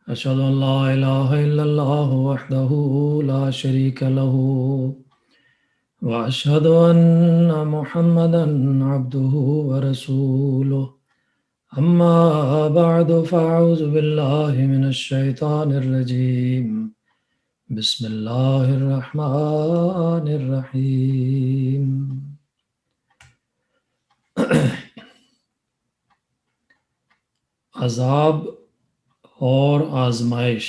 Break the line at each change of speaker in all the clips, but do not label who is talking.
أشهد أن لا إله إلا الله وحده لا شريك له وأشهد أن محمدا عبده ورسوله أما بعد فأعوذ بالله من الشيطان الرجيم بسم الله الرحمن الرحيم عذاب اور آزمائش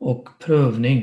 och prövning.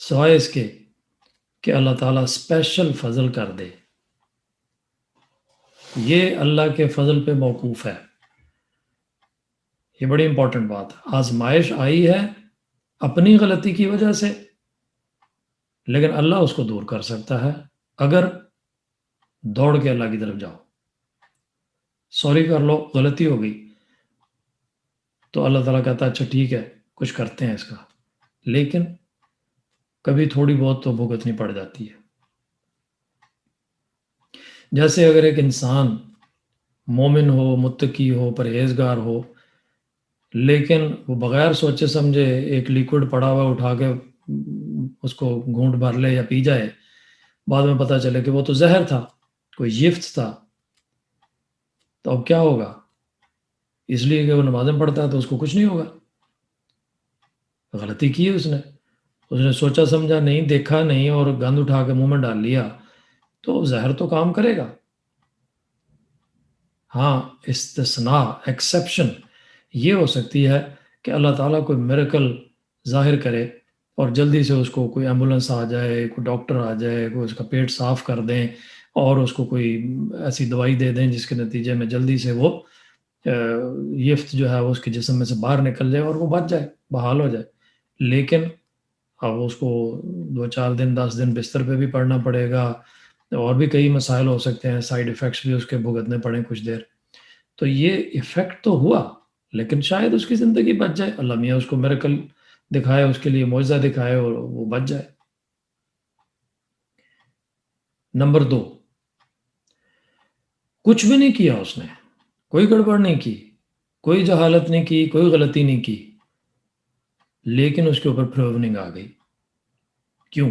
سوائے اس کے کہ اللہ تعالیٰ اسپیشل فضل کر دے. یہ اللہ کے فضل پہ موقوف ہے. یہ بڑی امپورٹنٹ بات ہے. آزمائش آئی ہے اپنی غلطی کی وجہ سے، لیکن اللہ اس کو دور کر سکتا ہے اگر دوڑ کے اللہ کی طرف جاؤ. سوری کر لو، غلطی ہو گئی، تو اللہ تعالیٰ کہتا ہے اچھا ٹھیک ہے کچھ کرتے ہیں اس کا. لیکن کبھی تھوڑی بہت تو بھگتنی پڑ جاتی ہے. جیسے اگر ایک انسان مومن ہو، متقی ہو، پرہیزگار ہو، لیکن وہ بغیر سوچے سمجھے ایک لیکوڈ پڑا ہوا اٹھا کے اس کو گھونٹ بھر لے یا پی جائے، بعد میں پتہ چلے کہ وہ تو زہر تھا، کوئی جفت تھا، تو اب کیا ہوگا؟ اس لیے کہ وہ نمازیں پڑھتا ہے تو اس کو کچھ نہیں ہوگا. غلطی کی ہے اس نے سوچا سمجھا نہیں، دیکھا نہیں اور گند اٹھا کے منہ میں ڈال لیا، تو زہر تو کام کرے گا. ہاں، استثناء، ایکسیپشن یہ ہو سکتی ہے کہ اللہ تعالیٰ کوئی میریکل ظاہر کرے اور جلدی سے اس کو کوئی ایمبولنس آ جائے، کوئی ڈاکٹر آ جائے، کوئی اس کا پیٹ صاف کر دیں اور اس کو کوئی ایسی دوائی دے دیں جس کے نتیجے میں جلدی سے وہ یفت جو ہے وہ اس کے جسم میں سے باہر نکل جائے اور وہ بچ جائے، بحال ہو جائے. لیکن اب اس کو 2 4 دن 10 دن بستر پہ بھی پڑنا پڑے گا، اور بھی کئی مسائل ہو سکتے ہیں، سائیڈ ایفیکٹس بھی اس کے بھگتنے پڑیں کچھ دیر. تو یہ ایفیکٹ تو ہوا، لیکن شاید اس کی زندگی بچ جائے، اللہ میاں اس کو میریکل دکھائے، اس کے لیے معجزہ دکھائے اور وہ بچ جائے. نمبر 2، کچھ بھی نہیں کیا اس نے، کوئی گڑبڑ نہیں کی، کوئی جہالت نہیں کی، کوئی غلطی نہیں کی، لیکن اس کے اوپر پرووننگ آ گئی. کیوں؟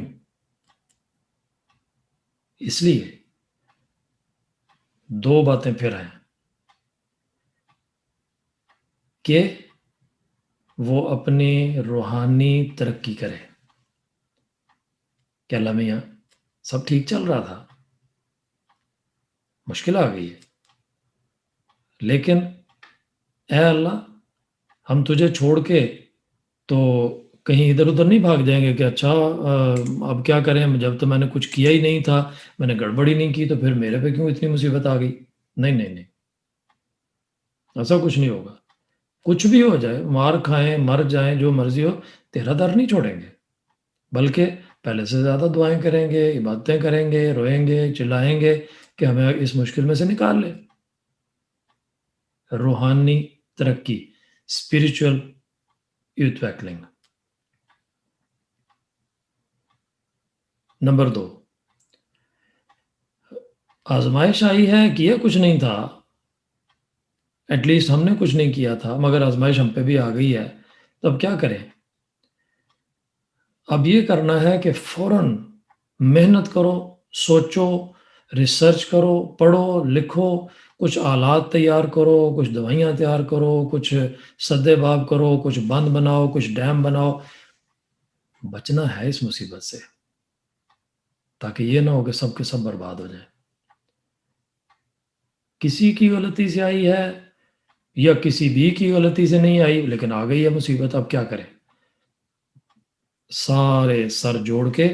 اس لیے 2 باتیں پھر ہیں کہ وہ اپنی روحانی ترقی کرے. کہ اللہ میاں سب ٹھیک چل رہا تھا، مشکل آ گئی ہے، لیکن اے اللہ ہم تجھے چھوڑ کے تو کہیں ادھر ادھر نہیں بھاگ جائیں گے کہ اچھا اب کیا کریں، جب تو میں نے کچھ کیا ہی نہیں تھا، میں نے گڑبڑ ہی نہیں کی، تو پھر میرے پہ کیوں اتنی مصیبت آ گئی. نہیں نہیں نہیں، ایسا کچھ نہیں ہوگا. کچھ بھی ہو جائے، مار کھائیں، مر جائیں، جو مرضی ہو، تیرا در نہیں چھوڑیں گے، بلکہ پہلے سے زیادہ دعائیں کریں گے، عبادتیں کریں گے، روئیں گے، چلائیں گے کہ ہمیں اس مشکل میں سے نکال لے. روحانی ترقی، اسپریچول یوتھ. نمبر 2، آزمائش آئی ہے، کیا کچھ نہیں تھا، ایٹ لیسٹ ہم نے کچھ نہیں کیا تھا، مگر آزمائش ہم پہ بھی آ گئی ہے، تو اب کیا کریں؟ اب یہ کرنا ہے کہ فوراً محنت کرو، سوچو، ریسرچ کرو، پڑھو، لکھو، کچھ آلات تیار کرو، کچھ دوائیاں تیار کرو، کچھ سدے باب کرو، کچھ بند بناؤ، کچھ ڈیم بناؤ. بچنا ہے اس مصیبت سے، تاکہ یہ نہ ہو کہ سب کے سب برباد ہو جائیں. کسی کی غلطی سے آئی ہے یا کسی بھی کی غلطی سے نہیں آئی، لیکن آ گئی ہے مصیبت. اب کیا کریں؟ سارے سر جوڑ کے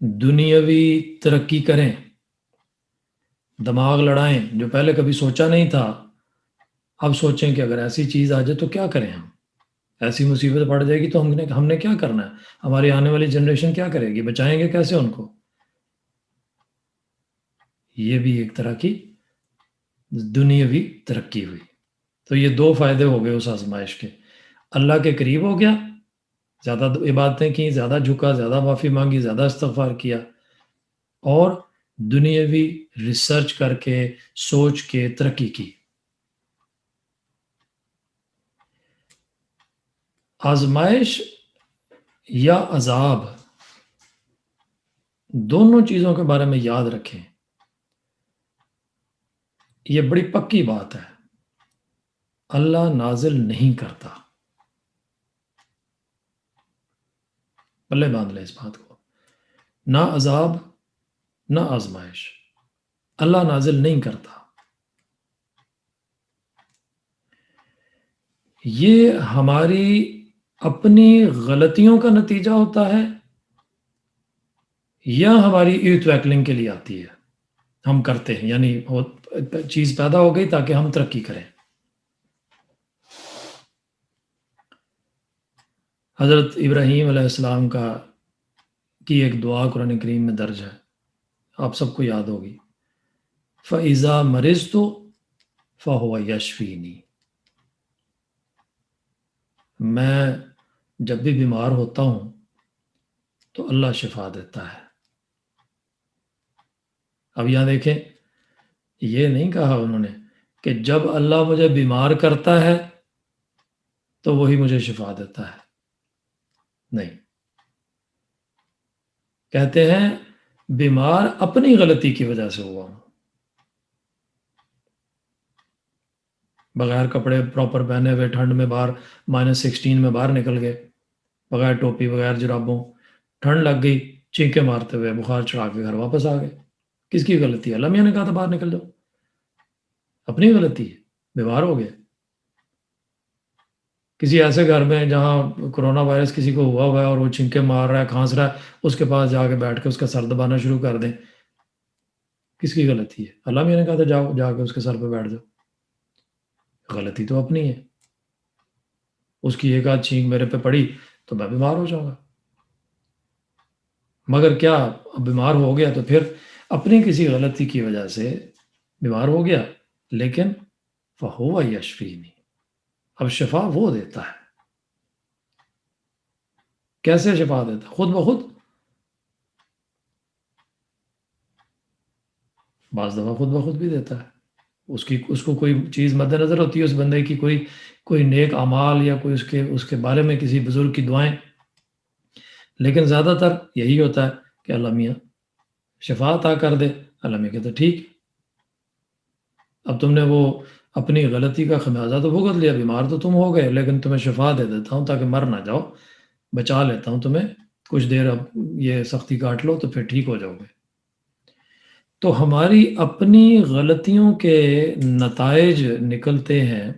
دنیاوی ترقی کریں، دماغ لڑائیں. جو پہلے کبھی سوچا نہیں تھا، اب سوچیں کہ اگر ایسی چیز آ جائے تو کیا کریں. ہم ایسی مصیبت پڑ جائے گی تو ہم نے کیا کرنا ہے، ہماری آنے والی جنریشن کیا کرے گی، بچائیں گے کیسے ان کو. یہ بھی ایک طرح کی دنیاوی ترقی ہوئی. تو یہ 2 فائدے ہو گئے اس آزمائش کے. اللہ کے قریب ہو گیا، زیادہ عبادتیں کی، زیادہ جھکا، زیادہ معافی مانگی، زیادہ استغفار کیا، اور دنیاوی ریسرچ کر کے سوچ کے ترقی کی. آزمائش یا عذاب، دونوں چیزوں کے بارے میں یاد رکھیں. یہ بڑی پکی بات ہے، اللہ نازل نہیں کرتا. پلے باندھ لیں اس بات کو. نہ عذاب نہ آزمائش، اللہ نازل نہیں کرتا. یہ ہماری اپنی غلطیوں کا نتیجہ ہوتا ہے یا ہماری ایتویکلنگ کے لیے آتی ہے؟ ہم کرتے ہیں، یعنی چیز پیدا ہو گئی تاکہ ہم ترقی کریں۔ حضرت ابراہیم علیہ السلام کی ایک دعا قرآن کریم میں درج ہے، آپ سب کو یاد ہوگی، فَإِذَا مَرِضْتُ فَهُوَ يَشْفِينِي۔ میں جب بھی بیمار ہوتا ہوں تو اللہ شفا دیتا ہے۔ اب یہاں دیکھیں، یہ نہیں کہا انہوں نے کہ جب اللہ مجھے بیمار کرتا ہے تو وہی مجھے شفا دیتا ہے، نہیں، کہتے ہیں بیمار اپنی غلطی کی وجہ سے ہوا ہوں، بغیر کپڑے پراپر پہنے ہوئے ٹھنڈ میں باہر -16 میں باہر نکل گئے، بغیر ٹوپی بغیر جرابوں، ٹھنڈ لگ گئی، چینکیں مارتے ہوئے بخار چڑھا کے گھر واپس آ گئے۔ کس کی غلطی ہے؟ اللہ میاں نے کہا تھا باہر نکل جاؤ، اپنی غلطی ہے، بیمار ہو گئے۔ کسی ایسے گھر میں جہاں کرونا وائرس کسی کو ہوا ہے اور وہ چھینکیں مار رہا ہے، کھانس رہا ہے، اس کے پاس جا کے بیٹھ کے اس کا سر دبانا شروع کر دیں، کس کی غلطی ہے؟ اللہ میاں نے کہا تھا جاؤ جا کے اس کے سر پہ بیٹھ جاؤ، غلطی تو اپنی ہے۔ اس کی ایک آدھ چھینک میرے پہ پڑی تو میں بیمار ہو جاؤں گا، مگر کیا اب بیمار ہو گیا تو پھر اپنی کسی غلطی کی وجہ سے بیمار ہو گیا، لیکن فَهُوَ يَشْفِينِي، اب شفا وہ دیتا ہے۔ کیسے شفا دیتا ہے؟ خود بخود، بعض دفعہ خود بخود بھی دیتا ہے۔ اس کو کوئی چیز مد نظر ہوتی ہے، اس بندے کی کوئی نیک اعمال یا کوئی اس کے بارے میں کسی بزرگ کی دعائیں، لیکن زیادہ تر یہی ہوتا ہے کہ اللہ میاں شفا عطا کر دے۔ اللہ میاں کہتے ٹھیک، اب تم نے وہ اپنی غلطی کا خمیازہ تو بھگت لیا، بیمار تو تم ہو گئے، لیکن تمہیں شفا دے دیتا ہوں تاکہ مر نہ جاؤ، بچا لیتا ہوں تمہیں، کچھ دیر اب یہ سختی کاٹ لو تو پھر ٹھیک ہو جاؤ گے۔ تو ہماری اپنی غلطیوں کے نتائج نکلتے ہیں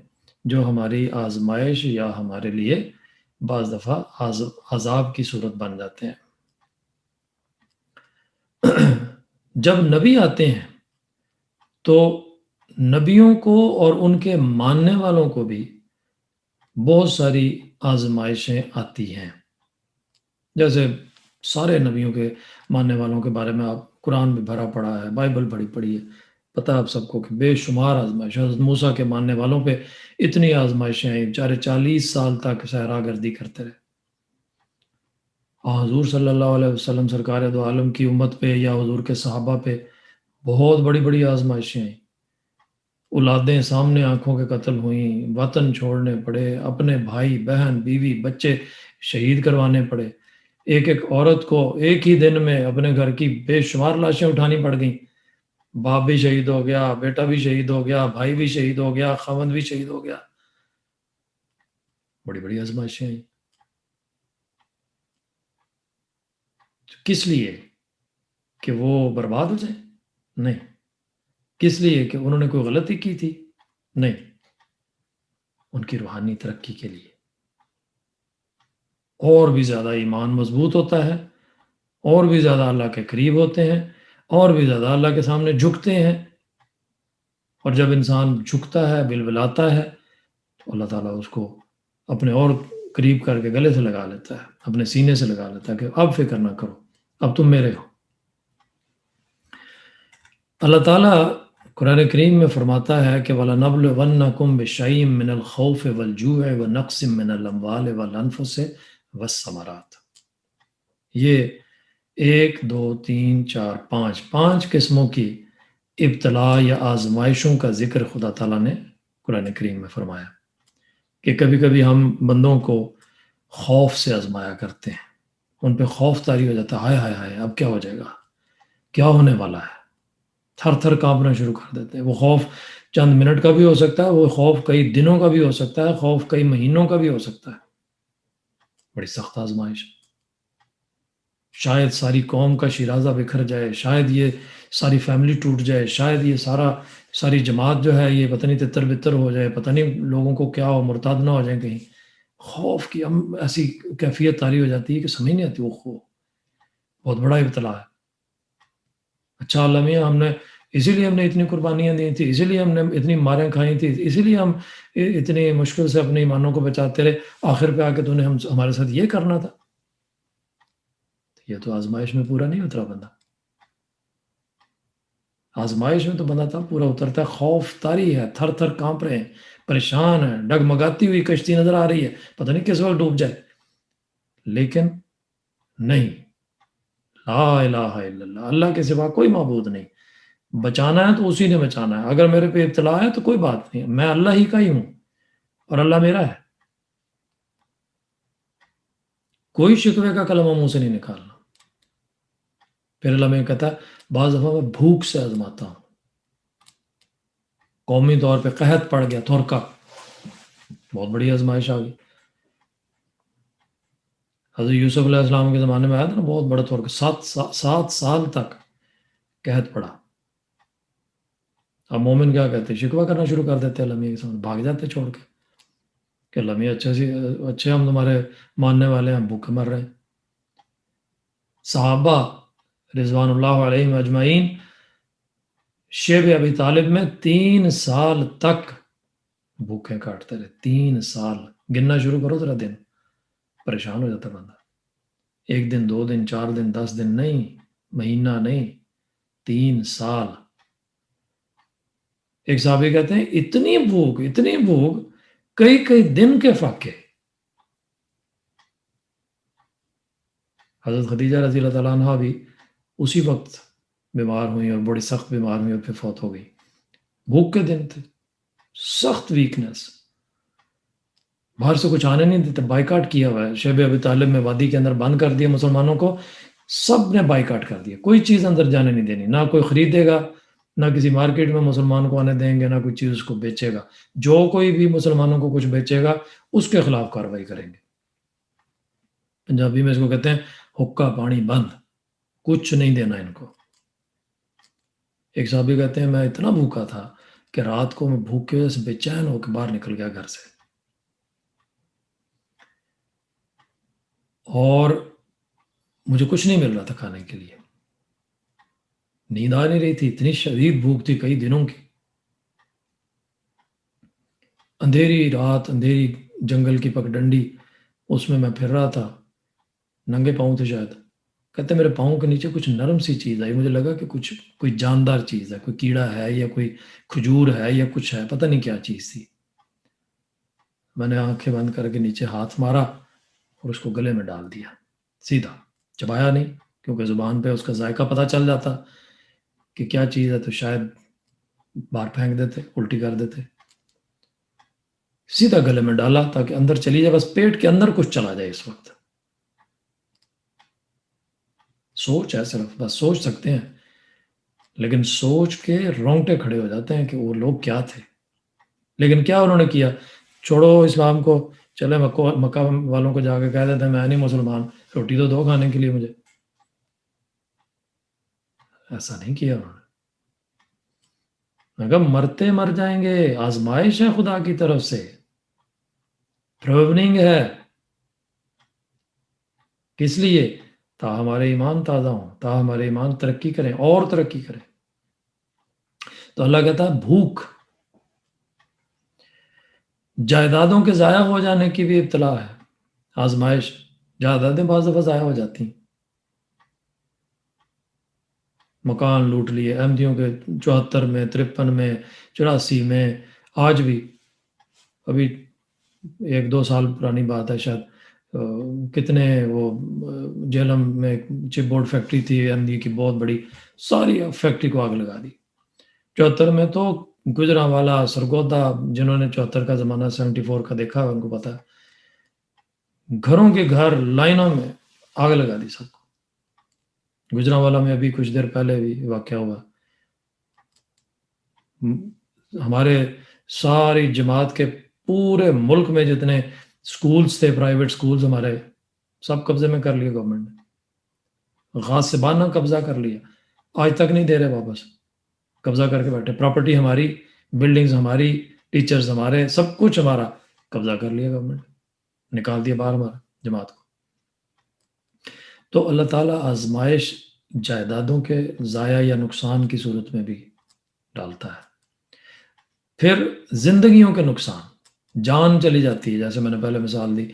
جو ہماری آزمائش یا ہمارے لیے بعض دفعہ عذاب کی صورت بن جاتے ہیں۔ جب نبی آتے ہیں تو نبیوں کو اور ان کے ماننے والوں کو بھی بہت ساری آزمائشیں آتی ہیں، جیسے سارے نبیوں کے ماننے والوں کے بارے میں آپ قرآن بھی بھرا پڑا ہے، بائبل پڑھی ہے، پتہ آپ سب کو کہ بے شمار آزمائش، حضرت موسیٰ کے ماننے والوں پہ اتنی آزمائشیں آئیں، بیچارے 40 سال تک صحرا گردی کرتے رہے۔ حضور صلی اللہ علیہ وسلم سرکار دو عالم کی امت پہ یا حضور کے صحابہ پہ بہت بڑی بڑی آزمائشیں آئیں، اولادیں سامنے آنکھوں کے قتل ہوئیں، وطن چھوڑنے پڑے، اپنے بھائی بہن بیوی بچے شہید کروانے پڑے، ایک ایک عورت کو ایک ہی دن میں اپنے گھر کی بے شمار لاشیں اٹھانی پڑ گئیں، باپ بھی شہید ہو گیا، بیٹا بھی شہید ہو گیا، بھائی بھی شہید ہو گیا، خاوند بھی شہید ہو گیا، بڑی بڑی آزمائشیں آئیں۔ کس لیے؟ کہ وہ برباد ہو جائیں؟ نہیں۔ کس لیے؟ کہ انہوں نے کوئی غلطی کی تھی؟ نہیں، ان کی روحانی ترقی کے لیے، اور بھی زیادہ ایمان مضبوط ہوتا ہے، اور بھی زیادہ اللہ کے قریب ہوتے ہیں، اور بھی زیادہ اللہ کے سامنے جھکتے ہیں، اور جب انسان جھکتا ہے بلبلاتا ہے تو اللہ تعالیٰ اس کو اپنے اور قریب کر کے گلے سے لگا لیتا ہے، اپنے سینے سے لگا لیتا ہے کہ اب فکر نہ کرو، اب تم میرے ہو۔ اللہ تعالیٰ قرآن کریم میں فرماتا ہے کہ وَلَنَبْلُوَنَّكُمْ بِشَيْءٍ مِّنَ الْخَوْفِ وَالْجُوعِ وَنَقْصٍ مِّنَ الْأَمْوَالِ وَالْأَنفُسِ وَالثَّمَرَاتِ، یہ 1 2 3 4 5 قسموں کی ابتلا یا آزمائشوں کا ذکر خدا تعالیٰ نے قرآن کریم میں فرمایا کہ کبھی کبھی ہم بندوں کو خوف سے آزمایا کرتے ہیں، ان پہ خوف طاری ہو جاتا ہے، ہائے ہائے ہائے اب کیا ہو جائے گا، کیا ہونے والا ہے، تھر تھر کانپنا شروع کر دیتے ہیں۔ وہ خوف چند منٹ کا بھی ہو سکتا ہے، وہ خوف کئی دنوں کا بھی ہو سکتا ہے، خوف کئی مہینوں کا بھی ہو سکتا ہے، بڑی سخت آزمائش۔ شاید ساری قوم کا شیرازہ بکھر جائے، شاید یہ ساری فیملی ٹوٹ جائے، شاید یہ ساری جماعت جو ہے یہ پتہ نہیں تتر بتر ہو جائے، پتہ نہیں لوگوں کو کیا ہو، مرتاد نہ ہو جائیں کہیں، خوف کی ایسی کیفیت طاری ہو جاتی ہے کہ سمجھ نہیں آتی، وہ بہت بڑا ابتلا ہے۔ اچھا اللہ میاں ہم نے اسی لیے ہم نے اتنی قربانیاں دی تھی، اسی لیے ہم نے اتنی ماریں کھائی تھی، اسی لیے ہم اتنی مشکل سے اپنے ایمانوں کو بچاتے رہے، آخر پہ آ کے تو نے ہمارے ساتھ یہ کرنا تھا۔ یہ تو آزمائش میں پورا نہیں اترا بندہ، آزمائش میں تو بندہ تب پورا اترتا ہے، خوف طاری ہے، تھر تھر کانپ رہے ہیں، پریشان ہے، ڈگمگاتی ہوئی کشتی نظر آ رہی ہے، پتہ نہیں کس وقت ڈوب جائے، لیکن نہیں، لا الہ الا اللہ، اللہ کے سوا کوئی معبود نہیں، بچانا ہے تو اسی نے بچانا ہے، اگر میرے پہ ابتلا ہے تو کوئی بات نہیں، میں اللہ ہی کا ہی ہوں اور اللہ میرا ہے، کوئی شکوے کا کلمہ منہ سے نہیں نکالنا۔ پھر اللہ میں کہتا ہے بعض دفعہ میں بھوک سے آزماتا ہوں، قومی طور پہ قحط پڑ گیا، تھورکا، بہت بڑی آزمائش آ گئی۔ حضرت یوسف علیہ السلام کے زمانے میں آیا تھا نا بہت بڑا تھورکا، 7 سال تک قحط پڑا۔ اب مومن کیا کہتے ہیں، شکوہ کرنا شروع کر دیتے اللہ میاں کے سامنے، بھاگ جاتے چھوڑ کے کہ اللہ میاں اچھے ہم تمہارے ماننے والے ہیں، ہم بھوکے مر رہے ہیں۔ صحابہ رضوان اللہ علیہم اجمعین شیب ابی طالب میں 3 سال تک بھوکے کاٹتے رہے، 3 سال، گننا شروع کرو ذرا دن، پریشان ہو جاتا بندہ، 1 دن 2 دن 4 دن 10 دن نہیں، مہینہ نہیں، 3 سال۔ ایک صحابی کہتے ہیں اتنی بھوک کئی کئی دن کے فاقے۔ حضرت خدیجہ رضی اللہ تعالیٰ عنہ بھی اسی وقت بیمار ہوئی اور بڑی سخت بیمار ہوئی اور پھر فوت ہو گئی، بھوک کے دن تھے، سخت ویکنس، باہر سے کچھ آنے نہیں دیتے، بائیکاٹ کیا ہوا ہے، شیب ابی طالب میں وادی کے اندر بند کر دیا مسلمانوں کو، سب نے بائیکاٹ کر دیا، کوئی چیز اندر جانے نہیں دینی، نہ کوئی خریدے گا، نہ کسی مارکیٹ میں مسلمان کو آنے دیں گے، نہ کوئی چیز اس کو بیچے گا، جو کوئی بھی مسلمانوں کو کچھ بیچے گا اس کے خلاف کارروائی کریں گے۔ پنجابی میں اس کو کہتے ہیں حکا پانی بند، کچھ نہیں دینا ان کو۔ ایک صحابی کہتے ہیں میں اتنا بھوکا تھا کہ رات کو میں بھوک کی وجہ سے بے چین ہو کے باہر نکل گیا گھر سے، اور مجھے کچھ نہیں مل رہا تھا کھانے کے لیے، نیند آ نہیں رہی تھی، اتنی شدید بھوک تھی کئی دنوں کی، اندھیری رات، اندھیری جنگل کی پگڈنڈی، اس میں پھر رہا تھا، ننگے پاؤں تھے شاید، کہتے میرے پاؤں کے نیچے کچھ نرم سی چیز آئی، مجھے لگا کہ کوئی جاندار چیز ہے، کوئی کیڑا ہے یا کوئی کھجور ہے یا کچھ ہے، پتہ نہیں کیا چیز تھی۔ میں نے آنکھیں بند کر کے نیچے ہاتھ مارا اور اس کو گلے میں ڈال دیا، سیدھا، چبایا نہیں، کیونکہ زبان پہ اس کا ذائقہ پتہ چل جاتا کہ کیا چیز ہے تو شاید باہر پھینک دیتے، الٹی کر دیتے، سیدھا گلے میں ڈالا تاکہ اندر چلی جائے، بس پیٹ کے اندر کچھ چلا جائے اس وقت۔ سوچ ہے صرف، بس سوچ سکتے ہیں، لیکن سوچ کے رونگٹے کھڑے ہو جاتے ہیں کہ وہ لوگ کیا تھے، لیکن کیا انہوں نے کیا، چھوڑو اسلام کو، چلے مکہ والوں کو جا کے کہہ دیتے ہیں میں نہیں مسلمان، روٹی تو دو کھانے کے لیے مجھے، ایسا نہیں کیا انہوں نے، اگر مرتے مر جائیں گے، آزمائش ہے خدا کی طرف سے، پرووننگ ہے، کس لیے؟ تا ہمارے ایمان تازہ ہوں، تا ہمارے ایمان ترقی کریں اور ترقی کریں۔ تو اللہ کہتا ہے بھوک، جائیدادوں کے ضائع ہو جانے کی بھی ابتلا ہے، آزمائش، جائیدادیں بعض دفعہ ضائع ہو جاتی ہیں، مکان لوٹ لیے احمدیوں کے 74 میں، 53 میں، 84 میں، آج بھی، ابھی 1-2 سال پرانی بات ہے شاید، کتنے وہ جہلم میں چپ بورڈ فیکٹری تھی احمدی کی بہت بڑی، ساری فیکٹری کو آگ لگا دی۔ 74 میں تو گجرانوالا، سرگودا، جنہوں نے 74 کا زمانہ 74 کا دیکھا ان کو پتا ہے، گھروں کے گھر لائنوں میں آگ لگا دی سب کو۔ گجرانوالا میں ابھی کچھ دیر پہلے بھی واقعہ ہوا، ہمارے ساری جماعت کے پورے ملک میں جتنے سکولز تھے، پرائیویٹ سکولز ہمارے، سب قبضے میں کر لیے گورنمنٹ نے، غاصبانہ قبضہ کر لیا، آج تک نہیں دے رہے واپس، قبضہ کر کے بیٹھے، پراپرٹی ہماری، بلڈنگز ہماری، ٹیچرز ہمارے، سب کچھ ہمارا، قبضہ کر لیا گورنمنٹ۔ نکال دیا باہر ہمارا جماعت کو۔ تو اللہ تعالیٰ آزمائش جائیدادوں کے ضائع یا نقصان کی صورت میں بھی ڈالتا ہے۔ پھر زندگیوں کے نقصان، جان چلی جاتی ہے، جیسے میں نے پہلے مثال دی،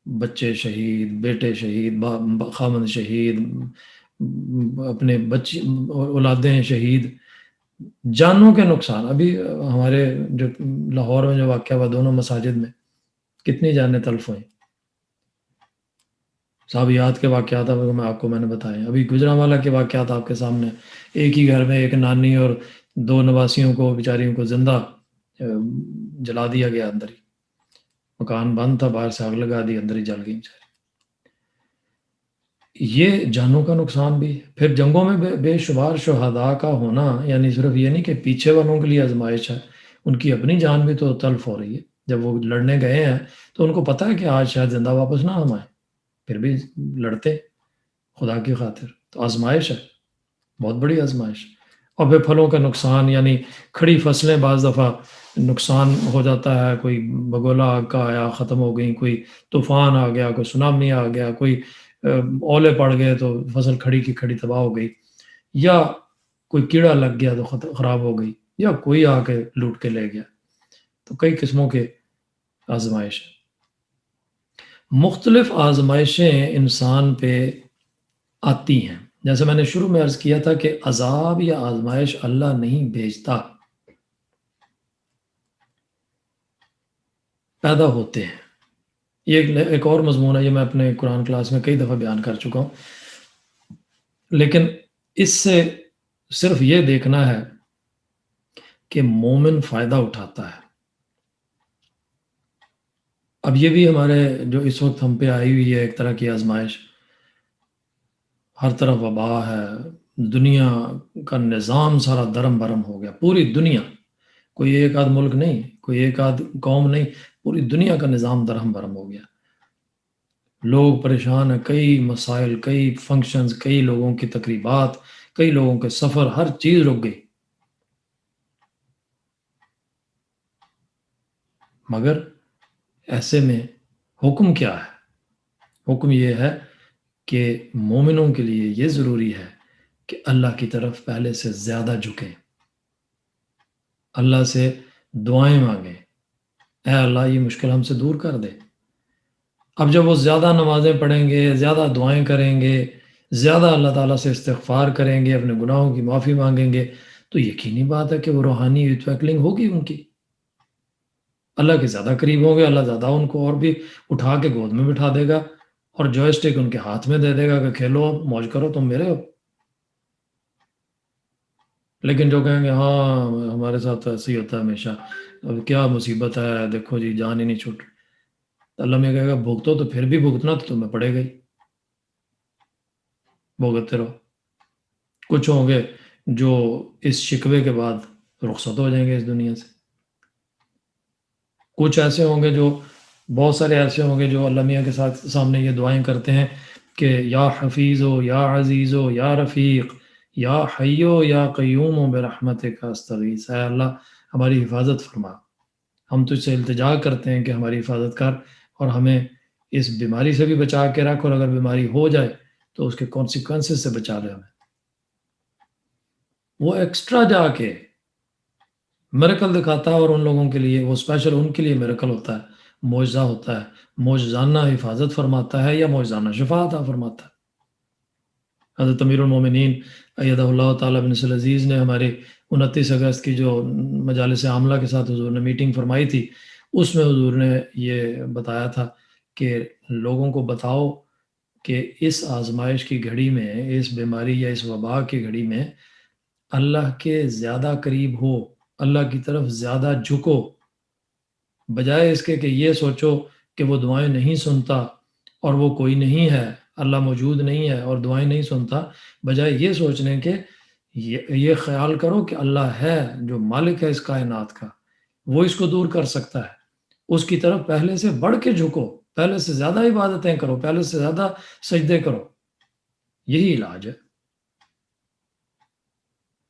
بچے شہید، بیٹے شہید، خامند شہید، اپنے بچے اولادیں شہید، جانوں کے نقصان۔ ابھی ہمارے جو لاہور میں جو واقعہ ہوا دونوں مساجد میں، کتنی جانیں تلف ہوئیں۔ صحابیات کے واقعات میں نے بتائے، ابھی گجرانوالہ کے واقعات آپ کے سامنے، ایک ہی گھر میں ایک نانی اور دو نواسیوں کو بیچاریوں کو زندہ جلا دیا گیا، اندر ہی مکان بند تھا، باہر سے آگ لگا دی، اندر ہی جل گئی بیچاری۔ یہ جانوں کا نقصان بھی۔ پھر جنگوں میں بے شمار شہداء کا ہونا، یعنی صرف یہ نہیں کہ پیچھے والوں کے لیے آزمائش ہے، ان کی اپنی جان بھی تو تلف ہو رہی ہے۔ جب وہ لڑنے گئے ہیں تو ان کو پتہ ہے کہ آج شاید زندہ واپس نہ ہم آئیں، پھر بھی لڑتے خدا کی خاطر۔ تو آزمائش ہے، بہت بڑی آزمائش۔ اور پھر پھلوں کا نقصان، یعنی کھڑی فصلیں بعض دفعہ نقصان ہو جاتا ہے، کوئی بگولا آگ کا آیا ختم ہو گئی، کوئی طوفان آ گیا، کوئی سونامی آ گیا، کوئی اولے پڑ گئے تو فصل کھڑی کی کھڑی تباہ ہو گئی، یا کوئی کیڑا لگ گیا تو خراب ہو گئی، یا کوئی آ کے لوٹ کے لے گیا۔ تو کئی قسموں کے آزمائش ہیں۔ مختلف آزمائشیں انسان پہ آتی ہیں، جیسے میں نے شروع میں عرض کیا تھا کہ عذاب یا آزمائش اللہ نہیں بھیجتا، پیدا ہوتے ہیں۔ یہ ایک اور مضمون ہے، یہ میں اپنے قرآن کلاس میں کئی دفعہ بیان کر چکا ہوں، لیکن اس سے صرف یہ دیکھنا ہے کہ مومن فائدہ اٹھاتا ہے۔ اب یہ بھی ہمارے جو اس وقت ہم پہ آئی ہوئی ہے ایک طرح کی آزمائش، ہر طرف وبا ہے، دنیا کا نظام سارا درم برم ہو گیا، پوری دنیا، کوئی ایک آدھ ملک نہیں، کوئی ایک آدھ قوم نہیں، پوری دنیا کا نظام درہم برہم ہو گیا۔ لوگ پریشان ہیں، کئی مسائل، کئی فنکشنز، کئی لوگوں کی تقریبات، کئی لوگوں کے سفر، ہر چیز رک گئی۔ مگر ایسے میں حکم کیا ہے؟ حکم یہ ہے کہ مومنوں کے لیے یہ ضروری ہے کہ اللہ کی طرف پہلے سے زیادہ جھکیں، اللہ سے دعائیں مانگیں، اے اللہ یہ مشکل ہم سے دور کر دے۔ اب جب وہ زیادہ نمازیں پڑھیں گے، زیادہ دعائیں کریں گے، زیادہ اللہ تعالیٰ سے استغفار کریں گے، اپنے گناہوں کی معافی مانگیں گے، تو یقینی بات ہے کہ وہ روحانی ریٹویکلنگ ہوگی ان کی، اللہ کے زیادہ قریب ہوں گے، اللہ زیادہ ان کو اور بھی اٹھا کے گود میں بٹھا دے گا اور جوائے اسٹک ان کے ہاتھ میں دے دے گا کہ کھیلو، موج کرو، تم میرے ہو۔ لیکن جو کہیں گے ہاں ہمارے ساتھ تو ایسے ہی ہوتا ہے ہمیشہ، اب کیا مصیبت ہے، دیکھو جی جان ہی نہیں چھوٹ رہی، تو اللہ میں کہے گا بھگتو، تو پھر بھی بھگتنا تو تمہیں پڑے گا ہی، بھگتتے رہو۔ کچھ ہوں گے جو اس شکوے کے بعد رخصت ہو جائیں گے اس دنیا سے، کچھ ایسے ہوں گے جو، بہت سارے ایسے ہوں گے جو اللہ میاں کے ساتھ سامنے یہ دعائیں کرتے ہیں کہ یا حفیظ ہو، یا عزیز ہو، یا رفیق، یا حیو یا قیوم و برحمتک استغیث، اے اللہ ہماری حفاظت فرما، ہم تجھ سے التجا کرتے ہیں کہ ہماری حفاظت کر اور ہمیں اس بیماری سے بھی بچا کے رکھ، اور اگر بیماری ہو جائے تو اس کے کانسیکوینسز سے بچا لے ہمیں۔ وہ ایکسٹرا جا کے میریکل دکھاتا ہے، اور ان لوگوں کے لیے وہ اسپیشل، ان کے لیے میریکل ہوتا ہے، معجزہ ہوتا ہے، معجزانہ حفاظت فرماتا ہے یا معجزانہ شفا عطا فرماتا ہے۔ حضرت امیر المومنین ایدہ اللہ تعالیٰ بن نصر العزیز نے ہمارے 29 اگست کی جو مجالس عاملہ کے ساتھ حضور نے میٹنگ فرمائی تھی، اس میں حضور نے یہ بتایا تھا کہ لوگوں کو بتاؤ کہ اس آزمائش کی گھڑی میں، اس بیماری یا اس وبا کی گھڑی میں اللہ کے زیادہ قریب ہو، اللہ کی طرف زیادہ جھکو، بجائے اس کے کہ یہ سوچو کہ وہ دعائیں نہیں سنتا اور وہ کوئی نہیں ہے، اللہ موجود نہیں ہے اور دعائیں نہیں سنتا، بجائے یہ سوچنے کے یہ خیال کرو کہ اللہ ہے جو مالک ہے اس کائنات کا، وہ اس کو دور کر سکتا ہے، اس کی طرف پہلے سے بڑھ کے جھکو، پہلے سے زیادہ عبادتیں کرو، پہلے سے زیادہ سجدے کرو، یہی علاج ہے۔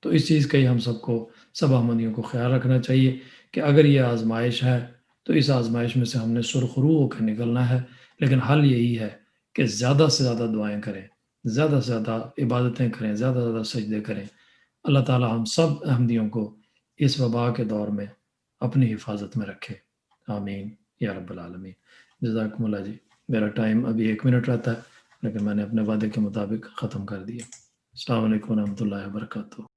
تو اس چیز کا ہی ہم سب کو، سب احمدیوں کو خیال رکھنا چاہیے کہ اگر یہ آزمائش ہے تو اس آزمائش میں سے ہم نے سرخرو ہو کے نکلنا ہے، لیکن حل یہی ہے کہ زیادہ سے زیادہ دعائیں کریں، زیادہ سے زیادہ عبادتیں کریں، زیادہ سے زیادہ سجدے کریں۔ اللہ تعالی ہم سب احمدیوں کو اس وبا کے دور میں اپنی حفاظت میں رکھے، آمین یا رب العالمین۔ جزاکم اللہ جی، میرا ٹائم ابھی 1 منٹ رہتا ہے، لیکن میں نے اپنے وعدے کے مطابق ختم کر دیا۔ السلام علیکم ورحمۃ اللہ وبرکاتہ۔